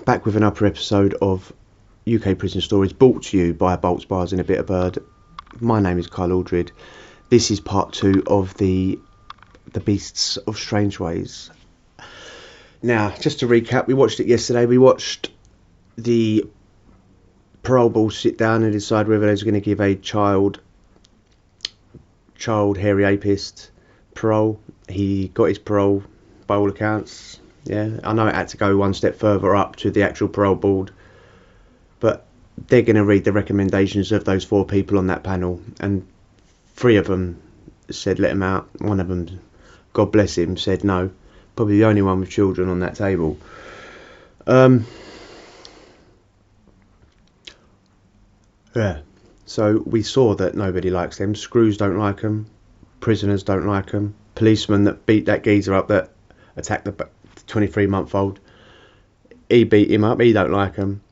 back with another episode of UK Prison Stories, brought to you by Bolts Bars in a Bit of Bird. My name is Kyle Aldred. This is part 2 of the Beasts of Strange Ways. Now, just to recap, we watched it yesterday. We watched the parole board sit down and decide whether they was going to give a child hairy apist parole. He got his parole by all accounts. Yeah, I know it had to go one step further up to the actual parole board, but they're going to read the recommendations of those 4 people on that panel, and 3 of them said let him out. One of them, God bless him, said no. Probably the only one with children on that table. Yeah, so we saw that nobody likes them. Screws don't like them. Prisoners don't like them. Policeman that beat that geezer up, that attacked the 23-month-old, he beat him up. He don't like them.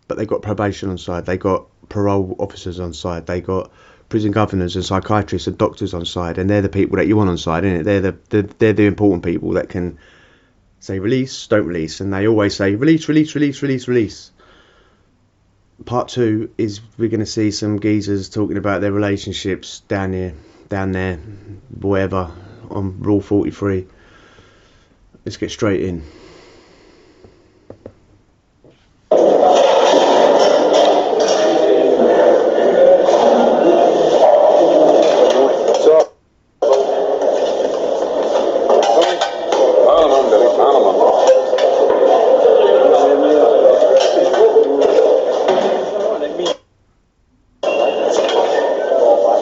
But they got probation on side. They got parole officers on side. They got prison governors and psychiatrists and doctors on side. And they're the people that you want on side, isn't it? They're the important people that can say release, don't release. And they always say release, release, release, release, release. Part 2 is we're going to see some geezers talking about their relationships down there, whatever, on Rule 43. Let's get straight in.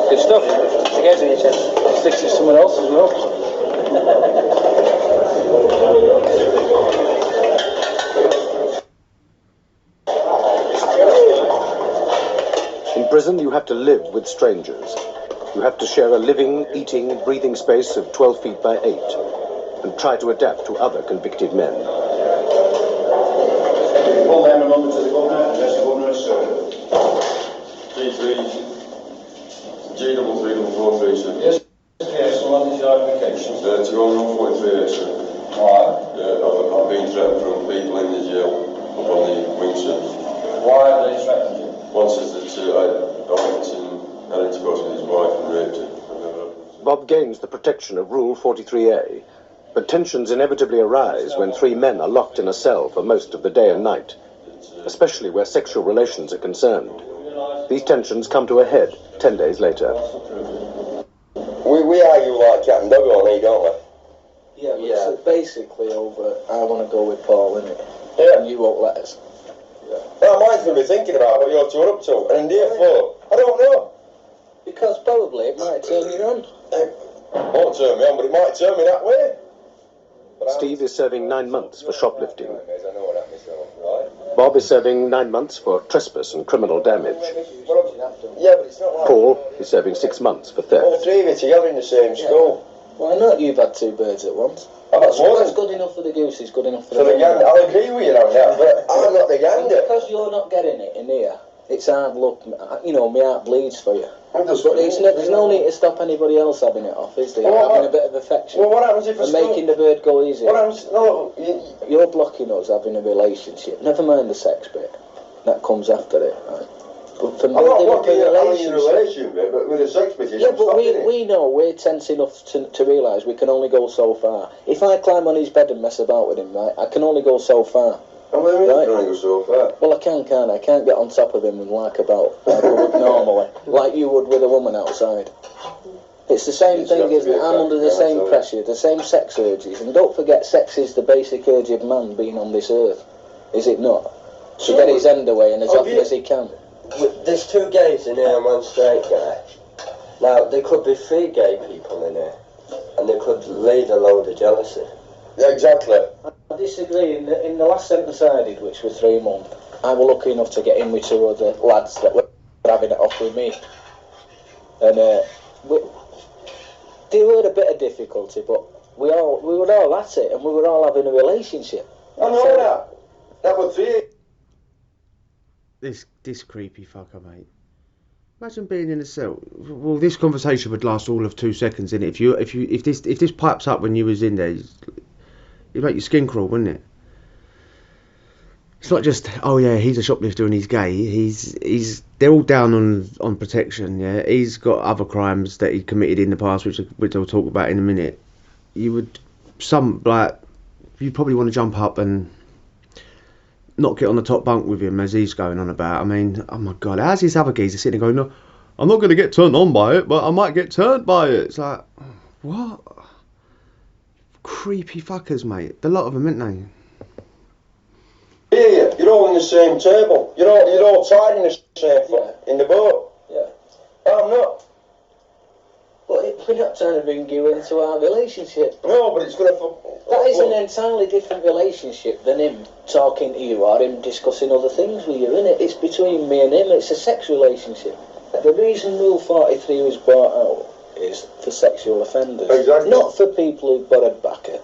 Good stuff. I guess it just sticks to someone else as well. In prison, you have to live with strangers. You have to share a living, eating, breathing space of 12 feet by 8 and try to adapt to other convicted men. Hold down a moment to the governor, unless the governor is served. G3343, sir. Yes, so what is your application? To go on 43, sir. Why? I've been threatened from people in the jail up on the wing, sir. Why have they threatened you? One says that I went and had intercourse with his wife and raped her. Bob gains the protection of Rule 43A, but tensions inevitably arise when 3 men are locked in a cell for most of the day and night, especially where sexual relations are concerned. These tensions come to a head 10 days later. We argue like cat and dog on here, don't we? Yeah, but so basically over, I want to go with Paul, innit? Yeah. And you won't let us. Well, I might be thinking about what you're two are up to, and therefore, I don't know. Because probably it might turn you on. It won't turn me on, but it might turn me that way. Steve is serving 9 months for shoplifting. I know what happened myself, right? Bob is serving 9 months for trespass and criminal damage. Yeah, but it's not like... Paul is serving 6 months for All theft. 3 of you together in the same school. Why not? You've had 2 birds at once. That's more What's than... good enough for the goose is good enough for For the the gander, I'll agree with you on that, but I'm not the gander. Because you're not getting it in here, it's hard luck. You know, my heart bleeds for you. But there's no need to stop anybody else having it off, is there? Well, having a bit of affection. Well, what happens if and making the bird go easy. What happens... No, You're blocking us having a relationship. Never mind the sex bit. That comes after it, right? But for I'm not building up blocking a you in a relationship, but with a sex bit, yeah, but we know we're tense enough to realise we can only go so far. If I climb on his bed and mess about with him, right, I can only go so far. And what do you mean Right. you can only go so far? Well, I can't I? I can't get on top of him and like about like I would normally, like you would with a woman outside. It's the same It's thing, got to isn't be it? I'm under the attractive, same so- pressure, the same sex urges. And don't forget, sex is the basic urge of man being on this earth. Is it not? To get his end away and as often as he can. There's 2 gays in here and 1 straight guy. Now, there could be 3 gay people in here, and they could lead a load of jealousy. Yeah, exactly. I disagree. In the last sentence I did, which was 3 months, I was lucky enough to get in with 2 other lads that were having it off with me. And they were a bit of difficulty, but we were all at it, and we were all having a relationship. I know that. That was 3. This creepy fucker, mate. Imagine being in a cell. Well, this conversation would last all of 2 seconds, innit? If this pipes up when you was in there, it'd make your skin crawl, wouldn't it? It's not just, oh yeah, he's a shoplifter and he's gay. They're all down on protection. Yeah, he's got other crimes that he committed in the past, which I'll talk about in a minute. You probably want to jump up and not get on the top bunk with him as he's going on about. I mean, oh my God, how's these other geezers sitting there going, no, I'm not going to get turned on by it, but I might get turned by it. It's like, what? Creepy fuckers, mate. The lot of them, aren't they? Yeah, you're all in the same table. You're all tied in the same in the boat. Yeah. I'm not. But we're not trying to bring you into our relationship. No, but it's gonna. That is an entirely different relationship than him talking to you or him discussing other things with you, isn't it? It's between me and him. It's a sex relationship. The reason Rule 43 was brought out is for sexual offenders. Exactly. Not for people who've got a backer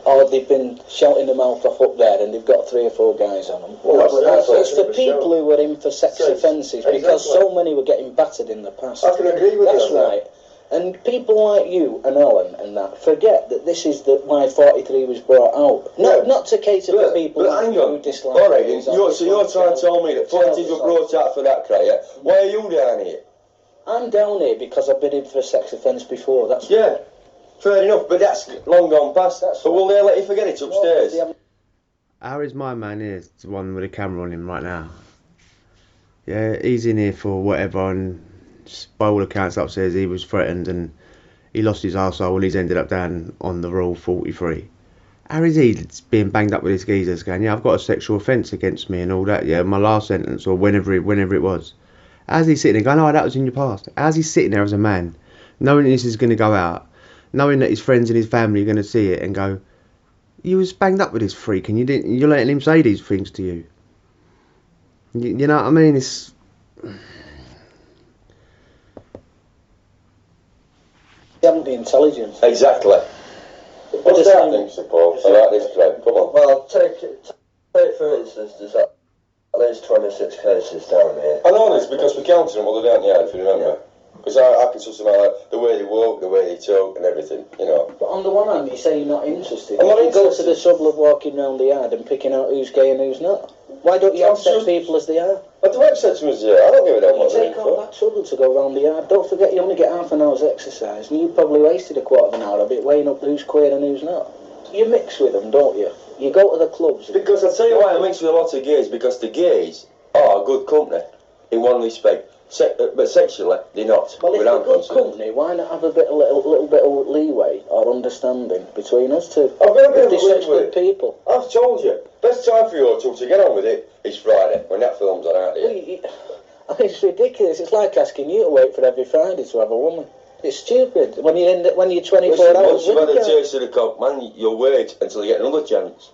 or they've been shouting their mouth off up there and they've got 3 or 4 guys on them. Well, It's for people who were in for sex offences because so many were getting battered in the past. I can agree with That's you. right. And people like you and Alan and that forget that this is why 43 was brought out. Not to cater for people hang who on. dislike. All right, so you're trying to tell me that 40s were brought out for that cry, yeah? Why are you down here? I'm down here because I've been in for a sex offence before. That's Yeah, fair enough, but that's long gone past. But will they let you forget it upstairs? How is my man here? It's the one with the camera on him right now. Yeah, he's in here for whatever, and by all accounts upstairs he was threatened and he lost his arsehole and he's ended up down on the Rule 43. How is he being banged up with his geezers going, yeah, I've got a sexual offence against me and all that, yeah, my last sentence or whenever it was. How's he sitting there going, oh, that was in your past? How's he sitting there as a man, knowing this is going to go out, knowing that his friends and his family are going to see it and go, you was banged up with this freak and you're letting him say these things to you. You know what I mean? It's... You haven't the intelligence. Exactly. What's that thing, Sir Paul? About this crowd? Come on. Well, take for instance, there's at least 26 cases down here. I know this because we counted them all down the yard, if you remember. Because I can sort of like the way they walk, the way they talk and everything, you know. But on the one hand, you say you're not interested. I'm not You go to interested. the trouble of walking round the yard and picking out who's gay and who's not. Why don't you I'm accept just- people as they are? I do accept them as I don't give a damn You what they're in take all for. that trouble to go round the yard. Don't forget you only get half an hour's exercise and you probably wasted a quarter of an hour of it weighing up who's queer and who's not. You mix with them, don't you? You go to the clubs. Because I tell you why I mix with a lot of gays, because the gays are good company in one respect. But sexually, they're not. Well, if without they're good consent. company, why not have a little bit of leeway or understanding between us two? I've got a bit of They're such leeway. good people. I've told you, best time for you two to get on with it is Friday, when that film's on out Well, here. It's ridiculous. It's like asking you to wait for every Friday to have a woman. It's stupid. When you're 24 Listen, hours once you've had with a a girl. taste of the cock, man, you'll wait until you get another chance.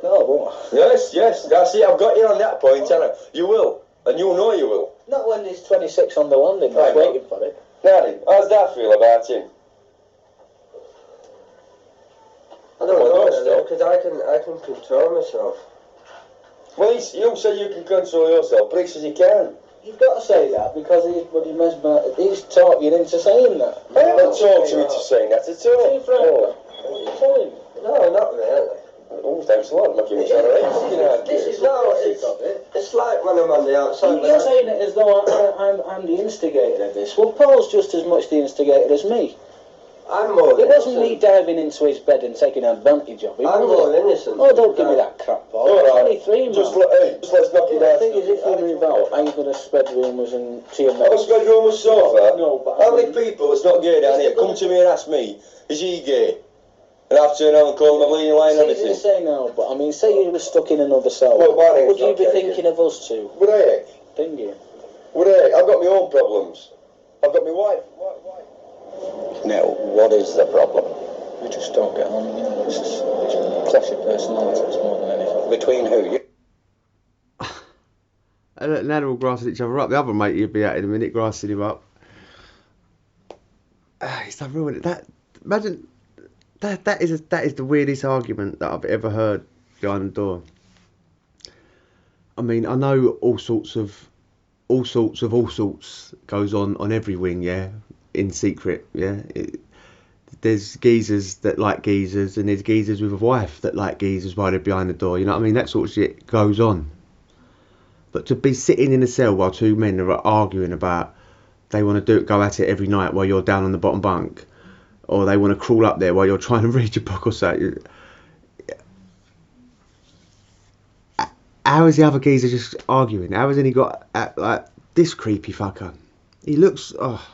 No, but Yes, that's it. I've got you on that point, haven't I? You will, and you'll know you will. not when there's 26 on the landing. Right, Just waiting for it. Now then, how's that feel about him? I don't Well, know, don't stop. because I can control myself. Well, you say you can control yourself, but he says you can. You've got to say that because he's taught you into saying that. I haven't talked to him into saying that at all. Too frank. Tell him. No, not really. Oh, thanks a lot. Making me sound right. This is No, it. it's like when I'm on the outside. You're saying it as though I'm the instigator of this. Well, Paul's just as much the instigator as me. I'm more It wasn't me innocent. diving into his bed and taking advantage of him. I'm was more it? innocent. Oh, don't give me that crap, Paul. All right. 23, man. Just let's knock it The out. thing is, if you move out, are you going to spread rumours and to your I've mates? spread rumours so far. No, but How many people that's not gay down here come to me and ask me, is he gay? And I've turned around and called him a bleeding lie and See, you everything. say no, but I mean, say you were stuck in another cell. Well, my name's would you not be gay, thinking of us two? Would I? Thinking. Would I? I've got my own problems. I've got my wife. Now, what is the problem? We just don't get on, you know. It's just clash of personalities more than anything. Between who? You? And now they're all grassing each other up. The other mate you'd be at in a minute, grassing him up. It's not ruined it. Imagine that is the weirdest argument that I've ever heard behind the door. I mean, I know all sorts goes on every wing, yeah, in secret, yeah. there's geezers that like geezers, and there's geezers with a wife that like geezers while they're behind the door. You know what I mean? That sort of shit goes on. But to be sitting in a cell while two men are arguing about they want to go at it every night while you're down on the bottom bunk, or they want to crawl up there while you're trying to read your book or something. How is the other geezer just arguing? How hasn't he got like this creepy fucker? He looks. Oh,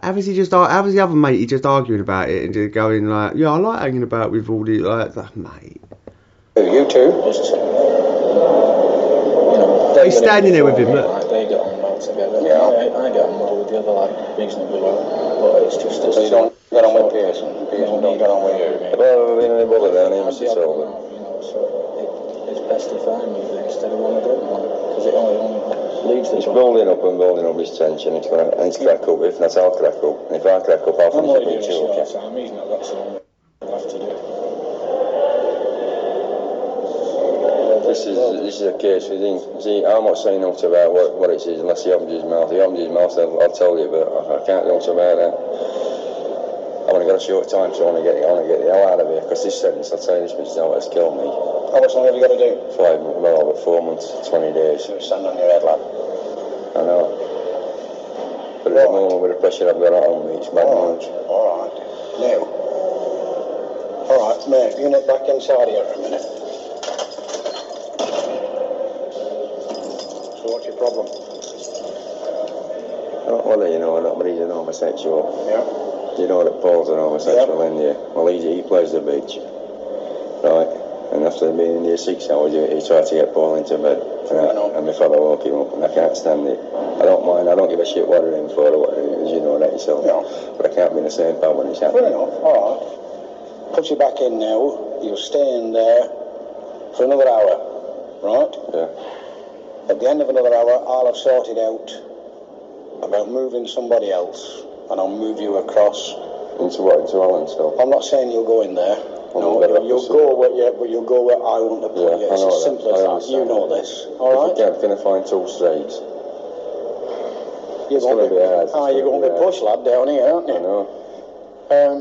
how is he just? How is the other mate? He just arguing about it and just going like, yeah, I like hanging about with all the like, mate. You too. He's standing there with him. Look. Like, they get on well together. Yeah, I get on well with the other lad reasonably well, but it's just. So you don't get on with Pearson. Pearson don't get on with you. Have I ever been any bother down here, Mr. Sullivan? It's best if I move it instead of one of them, because it only leads the. It's building up and building up his tension. It's going to crack up. If not, I'll crack up. And if I crack up, I'll finish it with you. He's not got so long left to do. This is a case we think. See, I'm not saying much about what it is unless he opens his mouth. If he opens his mouth, then I'll tell you, but I can't do much about that. I've only got a short time, so I want to get the hell out of here, because this sentence, I'll tell you, this bitch now has killed me. How much longer have you got to do? 4 months, 20 days. You're standing on your head, lad. I know. But at the moment, with the pressure I've got on me, it's bad news. Alright. Now. Alright, mate, you nip back inside here for a minute. So what's your problem? Well, you know, but he's an homosexual. Yeah. You know that Paul's an homosexual, Yep. isn't he? Well, he plays the beach. Right? And after being in here 6 hours, he tried to get Paul into bed. And my father woke him up, and I can't stand it. I don't mind, I don't give a shit what they're in for or what they're in, you know that yourself. Yeah. But I can't be in the same pub when it's happening. Fair enough, alright. Put you back in now. You'll stay in there for another hour, right? Yeah. At the end of another hour, I'll have sorted out about moving somebody else, and I'll move you across. Into what? Into Holland still? I'm not saying you'll go in there. Well, No, you'll go where you'll go where I want to put you. I It's know as simple as that. You know this, all right? Can I find two straights? You're It's going to be hard. you're going to be pushed, lad, down here, aren't you? I know.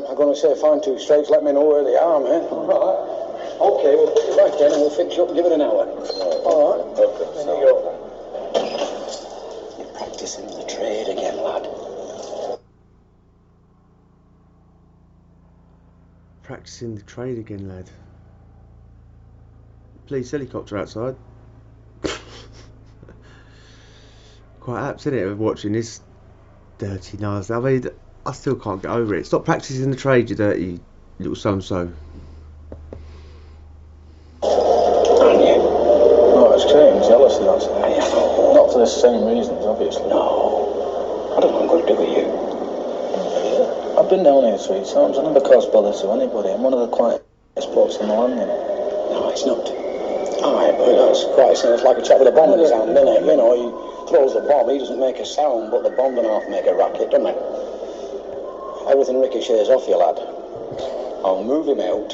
I'm going to say find two straights. Let me know where they are, man. All right. Okay, we'll put you back in and we'll fix you up and give it an hour. All right. Okay. There you go. You're practicing the trade again, lad. Practicing the trade again, lad. Police helicopter outside. Quite apt, isn't it, of watching this dirty nose. I mean, I still can't get over it. Stop practicing the trade, you dirty little so-and-so. No, it's creating jealousy, that's it. Not for the same reasons, obviously. No. I don't know what I'm going to do with you. I've been down here 3 times. I never cause bother to anybody. I'm one of the quietest blokes in the land, you know. No, it's not. Alright, but that's quite it's like a chap with a bomb in his hand, isn't it? You know, he throws the bomb, he doesn't make a sound, but the bomb and half make a racket, doesn't it? Everything ricochets off you, lad. I'll move him out.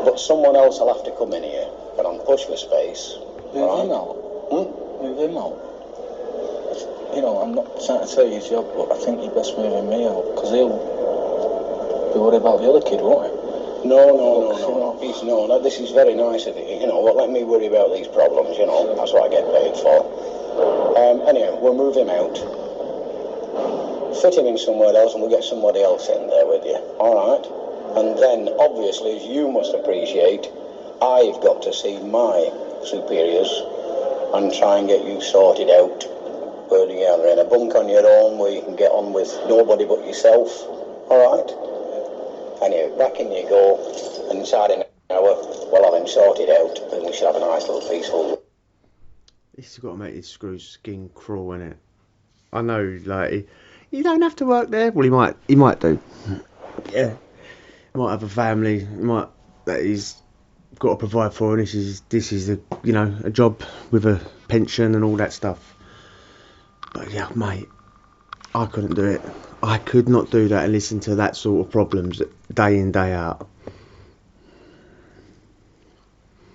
But someone else will have to come in here. But I'm push for space. Move him out? Move him out? You know, I'm not trying to tell you his job, but I think you're best moving me out, because he'll be worried about the other kid, won't he? No. This is very nice of you, you know, but let me worry about these problems, you know, that's what I get paid for. Anyhow, we'll move him out, fit him in somewhere else, and we'll get somebody else in there with you, alright? And then, obviously, as you must appreciate, I've got to see my superiors and try and get you sorted out. Whether you're in a bunk on your own where you can get on with nobody but yourself, alright? Anyway, back in you go, and inside an hour, we'll have him sorted out, and we should have a nice little peaceful. He's got to make his screw skin crawl, innit? I know, like, you don't have to work there. Well, he might do. Yeah. He might have a family, that he's got to provide for, and this is a, you know, a job with a pension and all that stuff. But yeah, mate, I couldn't do it. I could not do that and listen to that sort of problems day in, day out.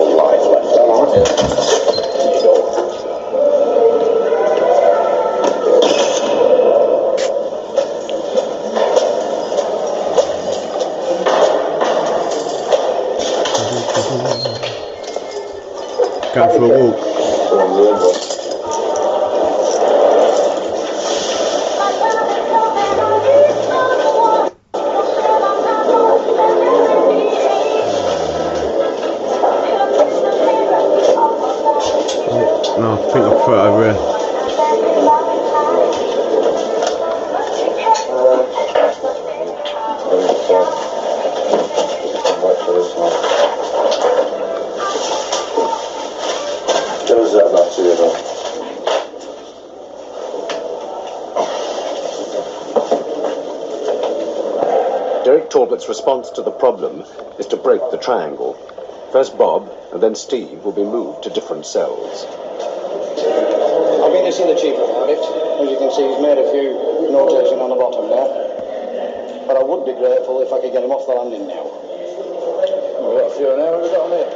Life left, alright? There you go. Go for a walk. No, I think I'll put it over here. Derek Talbot's response to the problem is to break the triangle. First Bob and then Steve will be moved to different cells. I've been to see the chief about it. As you can see, he's made a few notations on the bottom there. But I would be grateful if I could get him off the landing now. We've got a few now, we've got him here.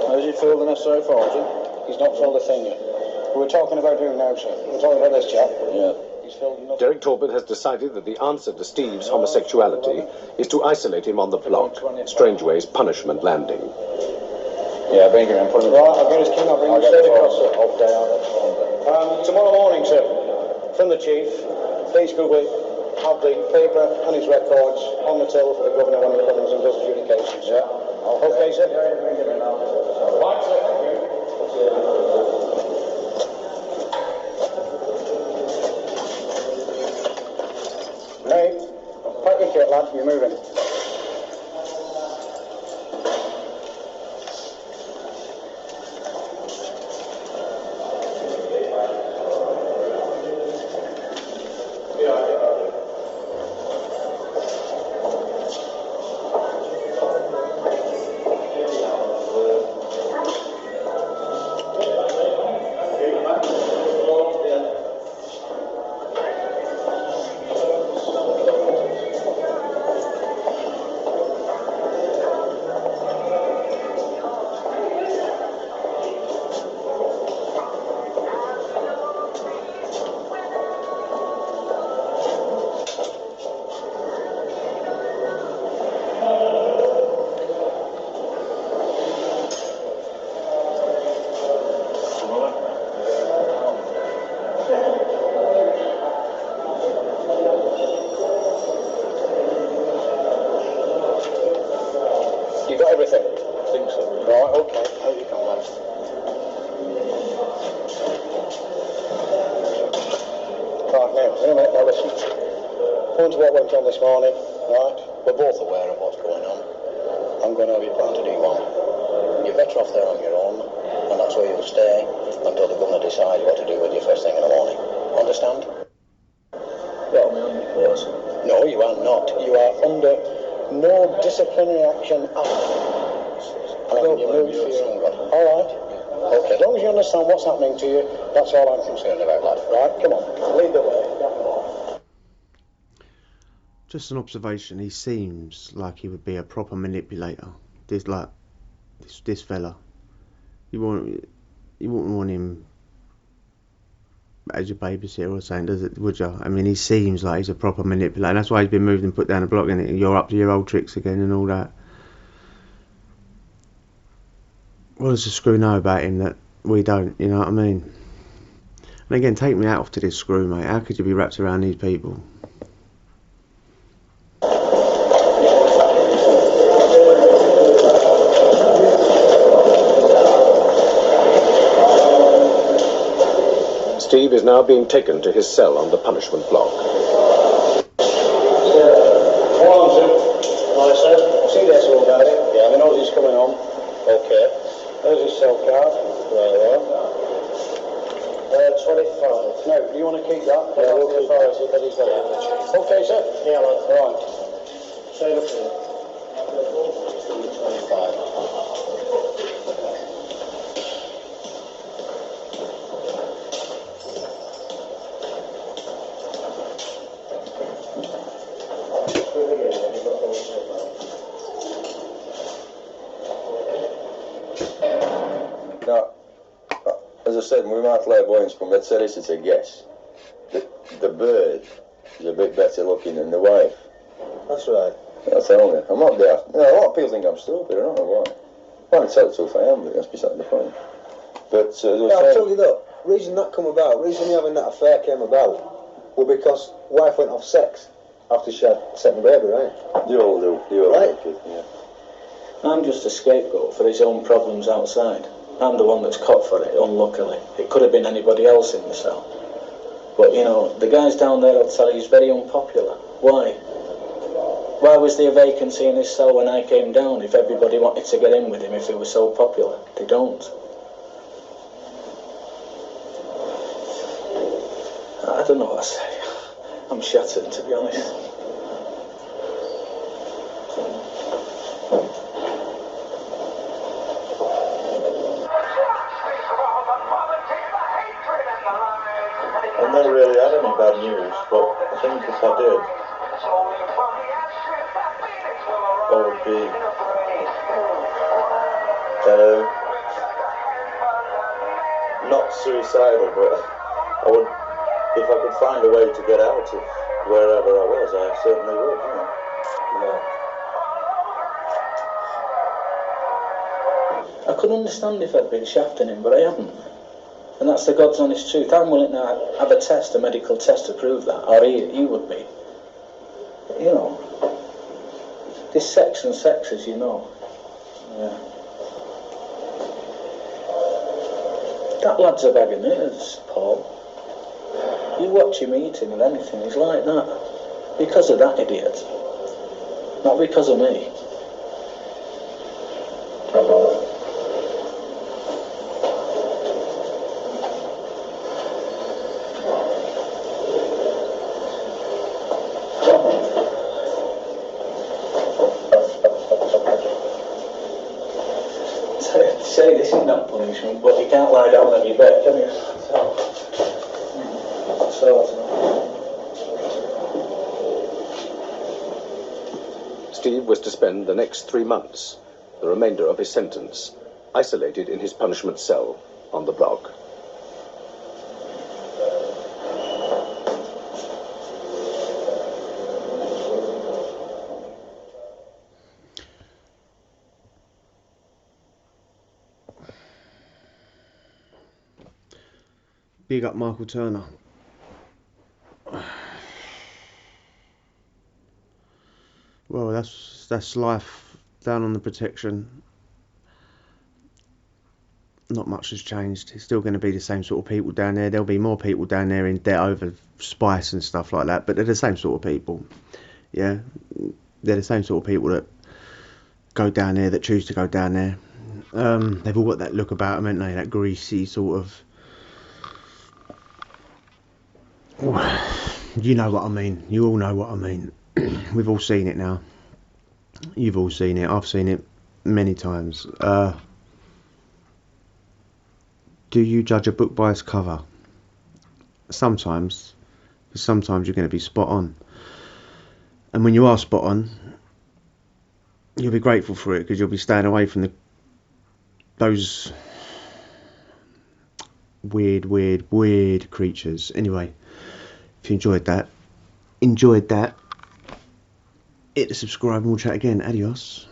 How's he filled the necessary forms, He's not filled a thing yet. We're talking about who now, sir? We're talking about this chap? Yeah. He's filled enough. Derek Talbot has decided that the answer to Steve's homosexuality is to isolate him on the block. Strangeway's punishment landing. Yeah, bring him in, put him in. Right, I'll get his king, I'll bring him straight across, sir. Tomorrow morning, sir, from the chief, please could we have the paper and his records on the table for the governor when he comes and does adjudications, sir? Okay, sir? Right, sir, thank you. Hey, pack your kit, lad, you're moving. You got everything? I think so. Right, okay. How you come, lad? Right, now listen. According to what went on this morning, right, we're both aware of what's going on. I'm going to have you planted E1. You're better off there on your own, and that's where you'll stay until the governor decides what to do with you first thing in the morning. Understand? Well, yes. No, you are not. You are under no disciplinary action at all. And you move for your own good. All right? Okay, as long as you understand what's happening to you, that's all I'm concerned about, lad. Right, come on, lead the way. Just an observation. He seems like he would be a proper manipulator. This fella. You wouldn't want him as your babysitter or something, would you? I mean, he seems like he's a proper manipulator. That's why he's been moved and put down the block, and you're up to your old tricks again and all that. What does the screw know about him that we don't? You know what I mean? And again, take me out off to this screw, mate. How could you be wrapped around these people? Steve is now being taken to his cell on the punishment block. Hold on, sir. Right, sir. See this all about it? Yeah, the nose is coming on. Okay. There's his cell card. There you are. 25. Now, do you want to keep that? Yeah, we'll keep that. Okay, sir? Yeah, right. Say the 25. Now, as I said, when my clairvoyance come, they'd said it's a guess. The bird is a bit better looking than the wife. That's right. I tell you, I might be out. You know, a lot of people think I'm stupid, I don't know why. I can't tell the truth, I am, but that's beside the point. But, I'll tell you that, reason that come about, reason me having that affair came about, was because wife went off sex after she had second baby, right? You all do, Right. kid, yeah. I'm just a scapegoat for his own problems outside. I'm the one that's caught for it, unluckily. It could have been anybody else in the cell. But, you know, the guys down there will tell you he's very unpopular. Why? Why was there a vacancy in his cell when I came down if everybody wanted to get in with him if he was so popular? They don't. I don't know what to say. I'm shattered, to be honest. I've never really had any bad news, but I think if I did, I would be not suicidal, but I would, if I could find a way to get out of wherever I was, I certainly would, you know. I could understand if I'd been shafting him, but I haven't. And that's the God's honest truth. I'm willing to have a test, a medical test to prove that, or he would be. But, you know, this sex and sex, as you know. Yeah. That lad's a bag of nerves, Paul. You watch him eating or anything, he's like that. Because of that idiot. Not because of me. Say this is not punishment, but you can't lie down on your bed, can you? Steve was to spend the next 3 months, the remainder of his sentence, isolated in his punishment cell on the block. Big up Michael Turner. Well, that's life down on the protection. Not much has changed. It's still going to be the same sort of people down there. There'll be more people down there in debt over spice and stuff like that, but they're the same sort of people. Yeah, they're the same sort of people that go down there, that choose to go down there. They've all got that look about them, haven't they? That greasy sort of... You know what I mean. You all know what I mean. We've all seen it now. You've all seen it. I've seen it many times. Do you judge a book by its cover? Sometimes. Because sometimes you're going to be spot on. And when you are spot on, you'll be grateful for it, because you'll be staying away from those weird creatures. Anyway, if you enjoyed that, hit the subscribe and we'll chat again. Adios.